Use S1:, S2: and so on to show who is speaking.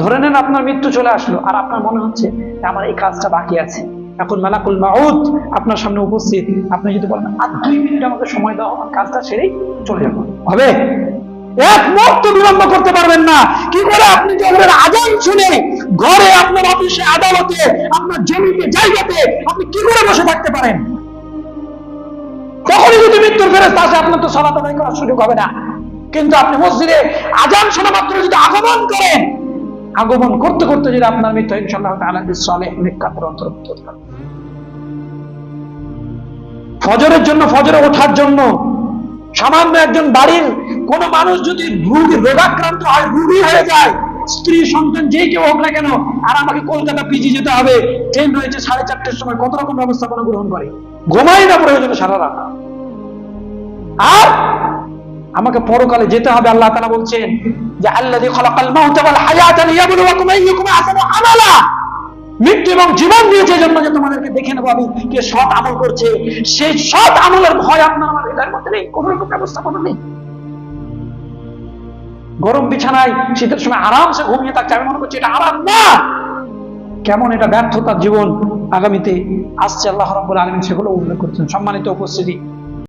S1: ধরে নেন আপনার মৃত্যু চলে আসলো, আর আপনার মনে হচ্ছে আমার এই কাজটা বাকি আছে। এখন মালাকুল মাউত আপনার সামনে উপস্থিত, আপনি যদি বলেন আর 2 মিনিট আমাকে সময় দাও, আমার কাজটা সেরেই চলে যাবো, হবে? এক মুহূর্ত বিলম্ব করতে পারবেন না। কি করে আপনি জোহরের আযান শুনে ঘরে, আপনার অফিসে, আদালতে, আপনার জমিতে, জায়গাতে আপনি কি করে বসে থাকতে পারেন? কখনই যদি মৃত্যুর ফেরেশতা আসে, আপনার তো সালাত আদায় করার সুযোগ হবে না। কিন্তু আপনি মসজিদে আযান শোনা মাত্র যদি আগমন করেন, আগমন করতে করতে যদি আপনার মৃত্যু হয়, ইনশাআল্লাহ তাআলা বিসসালিহিন নেককারের অন্তর্ভুক্ত হতে পারবে। ফজরের জন্য, ফজরে ওঠার জন্য সামান্য একজন বাড়ির কোন মানুষ যদি রোগাক্রান্ত হয়, রোগী হয়ে যায়, স্ত্রী সন্তান যেই কেউ হোক না কেন, আর আমাকে কলকাতা পিজি যেতে হবে, ট্রেন রয়েছে 4:30টার সময়, কত রকম ব্যবস্থাপনা গ্রহণ করে, ঘুমাই না প্রয়োজনে সারা রাত। আর আমাকে পরকালে যেতে হবে। আল্লাহ তাআলা বলছেন যে আল্লাযী খালাকাল মাউতা ওয়াল হায়াতা লিয়াবলুয়াকুম আইয়ুকুম আহসানু আমালা, মৃত্যু এবং জীবন দিয়েছে জন্য যে তোমাদেরকে দেখে নেবো আমি কে সৎ আমল করছে। সেই সৎ আমলের ভয় আপনার আমার হৃদয়ের মধ্যে নেই, কোন রকম ব্যবস্থাপনা নেই। গরম বিছানায় শীতের সময় আরামসে ঘুমিয়ে থাকছে, আমি মনে করছি এটা আরাম না। কেমন এটা ব্যর্থতার জীবন আগামীতে আসছে, আল্লাহ রাব্বুল আলামিন সেগুলো উল্লেখ করছেন। সম্মানিত উপস্থিতি,